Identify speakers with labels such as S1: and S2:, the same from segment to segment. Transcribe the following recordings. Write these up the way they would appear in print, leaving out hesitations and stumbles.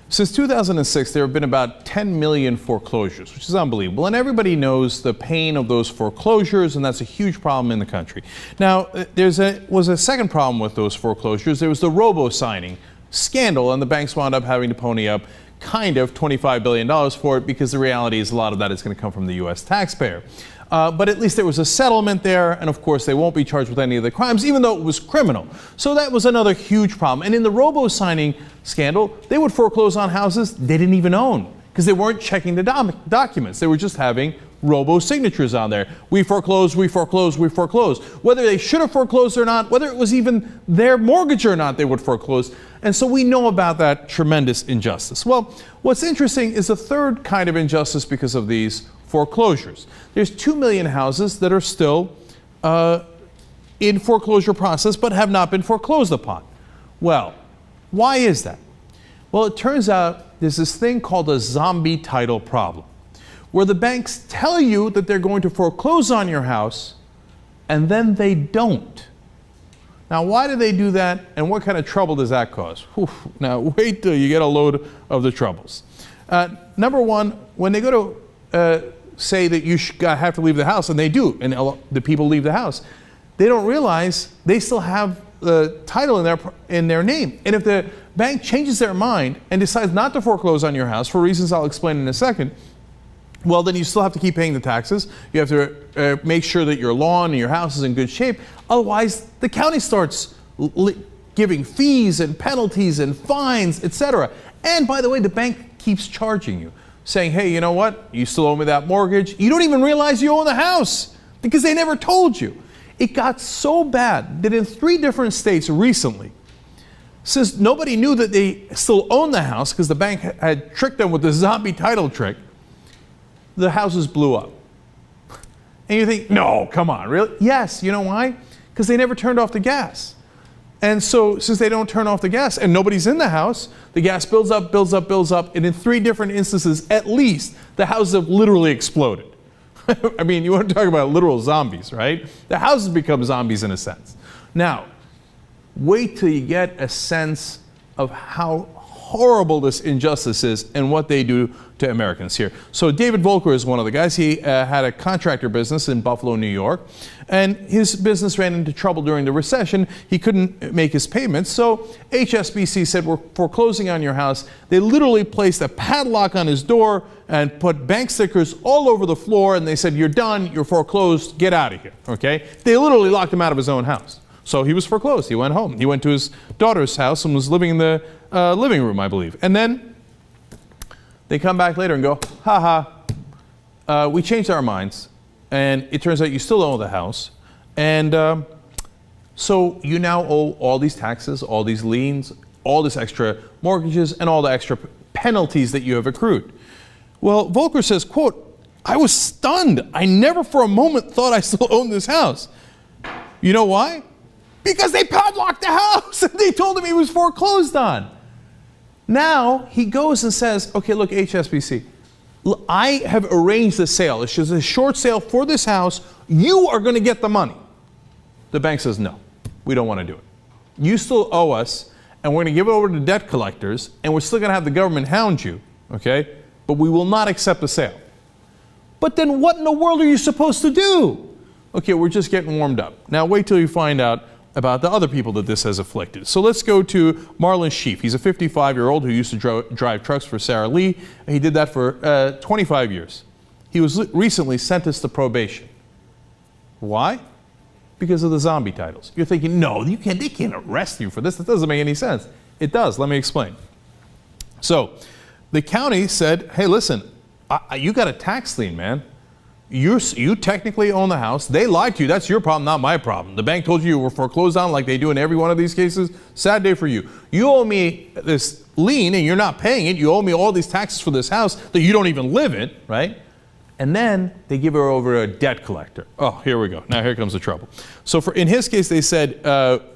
S1: Since 2006, there have been about 10 million foreclosures, which is unbelievable. And everybody knows the pain of those foreclosures, and that's a huge problem in the country. Now, was a second problem with those foreclosures. There was the robo-signing scandal, and the banks wound up having to pony up kind of $25 billion for it, because the reality is a lot of that is going to come from the U.S. taxpayer. But at least there was a settlement there, and of course they won't be charged with any of the crimes, even though it was criminal. So that was another huge problem. And in the robo-signing scandal, they would foreclose on houses they didn't even own, because they weren't checking the documents. They were just having robo-signatures on there. We foreclose, we foreclose, we foreclose. Whether they should have foreclosed or not, whether it was even their mortgage or not, they would foreclose. And so we know about that tremendous injustice. Well, what's interesting is the third kind of injustice because of these foreclosures. There's 2 million houses that are still in foreclosure process but have not been foreclosed upon. Well, why is that? Well, it turns out there's this thing called a zombie title problem, where the banks tell you that they're going to foreclose on your house and then they don't. Now, why do they do that, and what kind of trouble does that cause? Whew. Now, wait till you get a load of the troubles. Number one, when they go to say that you have to leave the house, and they do, and the people leave the house, they don't realize they still have the title in their name. And if the bank changes their mind and decides not to foreclose on your house, for reasons I'll explain in a second, well, then you still have to keep paying the taxes. You have to make sure that your lawn and your house is in good shape. Otherwise, the county starts giving fees and penalties and fines, etc. And by the way, the bank keeps charging you, saying, hey, you know what? You still owe me that mortgage. You don't even realize you own the house because they never told you. It got so bad that in 3 different states recently, since nobody knew that they still owned the house because the bank had tricked them with the zombie title trick, the houses blew up. And you think, no, come on, really? Yes, you know why? Because they never turned off the gas. And so since they don't turn off the gas and nobody's in the house, the gas builds up, builds up, builds up, and in 3 different instances, at least, the houses have literally exploded. I mean, you want to talk about literal zombies, right? The houses become zombies in a sense. Now, wait till you get a sense of how horrible this injustice is and what they do to Americans here. So David Volker is one of the guys. He had a contractor business in Buffalo, New York, and his business ran into trouble during the recession. He couldn't make his payments, so HSBC said, we're foreclosing on your house. They literally placed a padlock on his door and put bank stickers all over the floor, and they said, you're done, you're foreclosed, get out of here, okay? They literally locked him out of his own house. So he was foreclosed. He went home. He went to his daughter's house and was living in the living room, I believe. And then they come back later and go, we changed our minds, and it turns out you still own the house, and so you now owe all these taxes, all these liens, all this extra mortgages, and all the extra penalties that you have accrued. Well, Volker says, quote, I was stunned. I never for a moment thought I still owned this house. You know why? Because they padlocked the house and they told him he was foreclosed on. Now he goes and says, okay, look, HSBC, I have arranged the sale. It's just a short sale for this house. You are going to get the money. The bank says, no, we don't want to do it. You still owe us, and we're going to give it over to debt collectors, and we're still going to have the government hound you, okay? But we will not accept the sale. But then what in the world are you supposed to do? Okay, we're just getting warmed up. Now wait till you find out about the other people that this has afflicted. So let's go to Marlon Sheaf. He's a 55-year-old who used to drive trucks for Sarah Lee. He did that for 25 years. He was recently sentenced to probation. Why? Because of the zombie titles. You're thinking, no, they can't arrest you for this. That doesn't make any sense. It does. Let me explain. So the county said, hey, listen, you got a tax lien, man. You technically own the house. They lied to you. That's your problem, not my problem. The bank told you were foreclosed on like they do in every one of these cases. Sad day for you. You owe me this lien and you're not paying it. You owe me all these taxes for this house that you don't even live in, right? And then they give her over to a debt collector. Oh, here we go. Now here comes the trouble. So in his case, they said,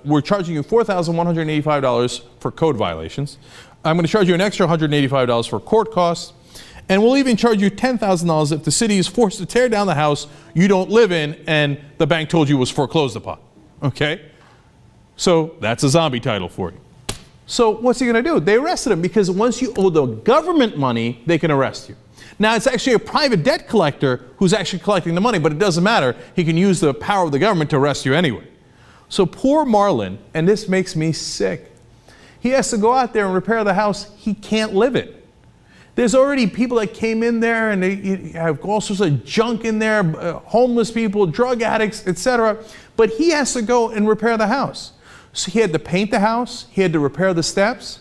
S1: we're charging you $4,185 for code violations. I'm going to charge you an extra $185 for court costs. And we'll even charge you $10,000 if the city is forced to tear down the house you don't live in and the bank told you was foreclosed upon. Okay? So that's a zombie title for you. So what's he going to do? They arrested him because once you owe the government money, they can arrest you. Now, it's actually a private debt collector who's actually collecting the money, but it doesn't matter. He can use the power of the government to arrest you anyway. So poor Marlon, and this makes me sick, he has to go out there and repair the house. He can't live it. There's already people that came in there and they have all sorts of junk in there, homeless people, drug addicts, etc. But he has to go and repair the house. So he had to paint the house, he had to repair the steps,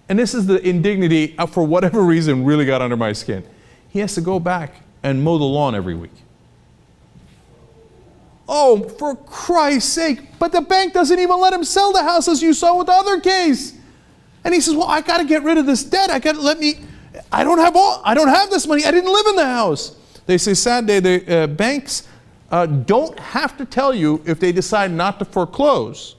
S1: and this is the indignity, for whatever reason, really got under my skin. He has to go back and mow the lawn every week. Oh, for Christ's sake, but the bank doesn't even let him sell the house, as you saw with the other case. And he says, well, I got to get rid of this debt. I don't have this money. I didn't live in the house. They say, sad day, the banks don't have to tell you if they decide not to foreclose.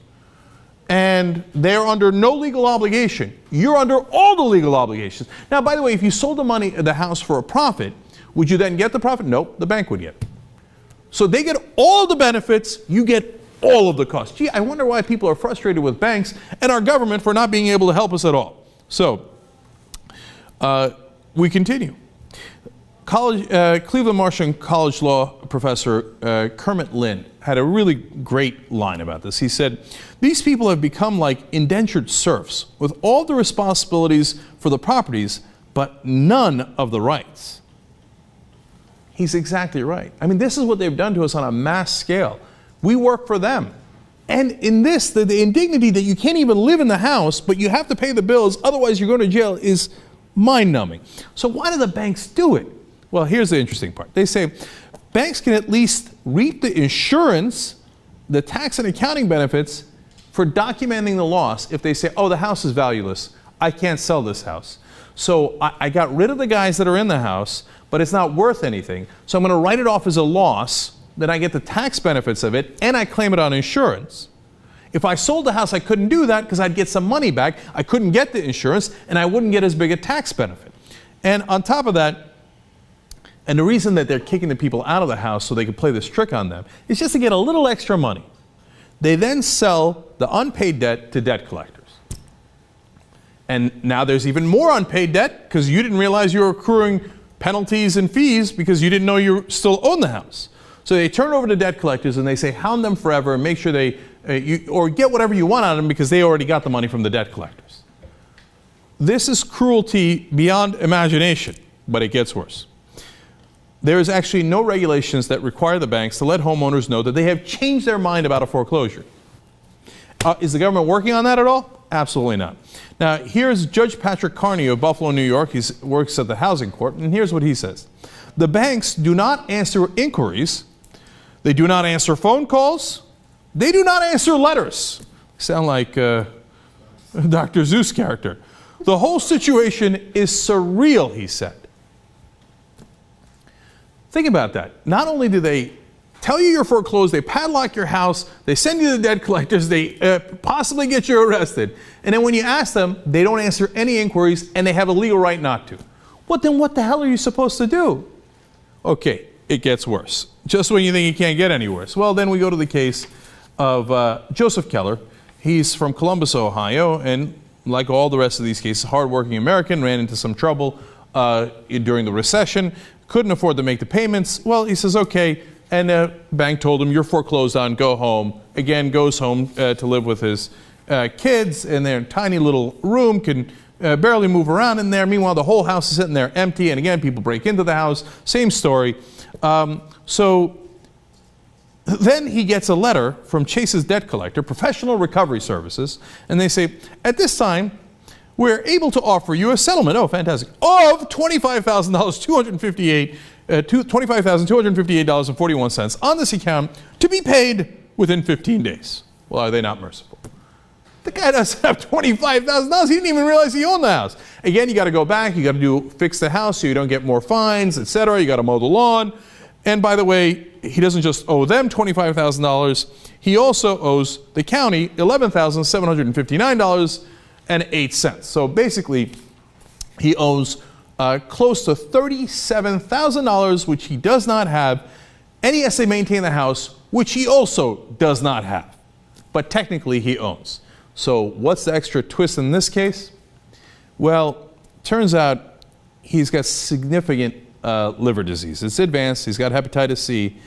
S1: And they're under no legal obligation. You're under all the legal obligations. Now, by the way, if you sold the house for a profit, would you then get the profit? Nope, the bank would get it. So they get all the benefits, you get all of the costs. Gee, I wonder why people are frustrated with banks and our government for not being able to help us at all. So, we continue. Cleveland Marshall College Law professor Kermit Lynn had a really great line about this. He said, these people have become like indentured serfs with all the responsibilities for the properties, but none of the rights. He's exactly right. I mean, this is what they've done to us on a mass scale. We work for them. And in this, the indignity that you can't even live in the house, but you have to pay the bills, otherwise you're going to jail, is mind-numbing. So why do the banks do it? Well, here's the interesting part. They say banks can at least reap the insurance, the tax and accounting benefits for documenting the loss if they say, oh, the house is valueless. I can't sell this house. So I got rid of the guys that are in the house, but it's not worth anything. So I'm going to write it off as a loss, then I get the tax benefits of it, and I claim it on insurance. If I sold the house, I couldn't do that because I'd get some money back. I couldn't get the insurance, and I wouldn't get as big a tax benefit. And on top of that, and the reason that they're kicking the people out of the house so they can play this trick on them is just to get a little extra money. They then sell the unpaid debt to debt collectors. And now there's even more unpaid debt because you didn't realize you were accruing penalties and fees because you didn't know you still own the house. So they turn over to debt collectors and they say hound them forever and make sure they, or get whatever you want out of them because they already got the money from the debt collectors. This is cruelty beyond imagination, but it gets worse. There is actually no regulations that require the banks to let homeowners know that they have changed their mind about a foreclosure. Is the government working on that at all? Absolutely not. Now, here's Judge Patrick Carney of Buffalo, New York. He works at the housing court, and here's what he says. The banks do not answer inquiries. They do not answer phone calls. They do not answer letters. Sound like Dr. Seuss character. The whole situation is surreal, he said. Think about that. Not only do they tell you you're foreclosed, they padlock your house, they send you to the debt collectors, they possibly get you arrested, and then when you ask them, they don't answer any inquiries and they have a legal right not to. Well, then what the hell are you supposed to do? Okay, it gets worse. Just when you think it can't get any worse. Well, then we go to the case of Joseph Keller. He's from Columbus, Ohio, and like all the rest of these cases, hardworking American, ran into some trouble during the recession, couldn't afford to make the payments. Well, he says, okay, and the bank told him, you're foreclosed on, go home. Again, goes home to live with his kids in their tiny little room, can barely move around in there. Meanwhile, the whole house is sitting there empty, and again, people break into the house, same story. So then he gets a letter from Chase's debt collector, Professional Recovery Services, and they say, at this time, we're able to offer you a settlement, oh, fantastic, of $25,258, $25,258.41 on this account to be paid within 15 days. Well, are they not merciful? The guy doesn't have $25,000. He didn't even realize he owned the house. Again, you got to go back. You got to fix the house so you don't get more fines, etc. You got to mow the lawn. And by the way, he doesn't just owe them $25,000. He also owes the county $11,759.08. So basically, he owes close to $37,000, which he does not have, and he has to maintain the house, which he also does not have, but technically he owns. So what's the extra twist in this case? Well, turns out he's got significant liver disease. It's advanced. He's got hepatitis C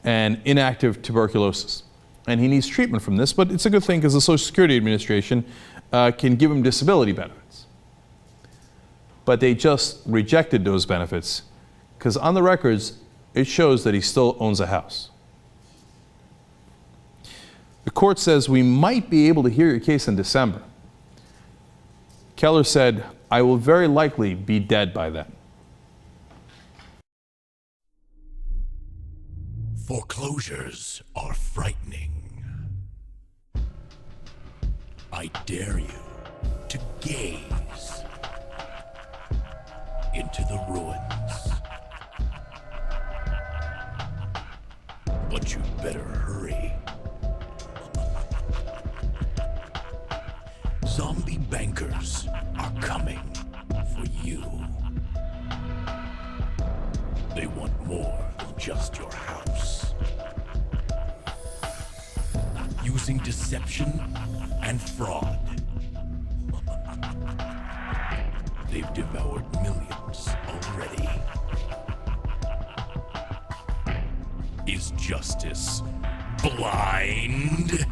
S1: and inactive tuberculosis. And he needs treatment from this, but it's a good thing because the Social Security Administration can give him disability benefits. But they just rejected those benefits because on the records, it shows that he still owns a house. The court says we might be able to hear your case in December. Keller said, I will very likely be dead by then.
S2: Foreclosures are frightening. I dare you to gaze into the ruins. But you better hurry. Zombie bankers are coming for you. They want more than just your house. Using deception and fraud, they've devoured millions already. Is justice blind?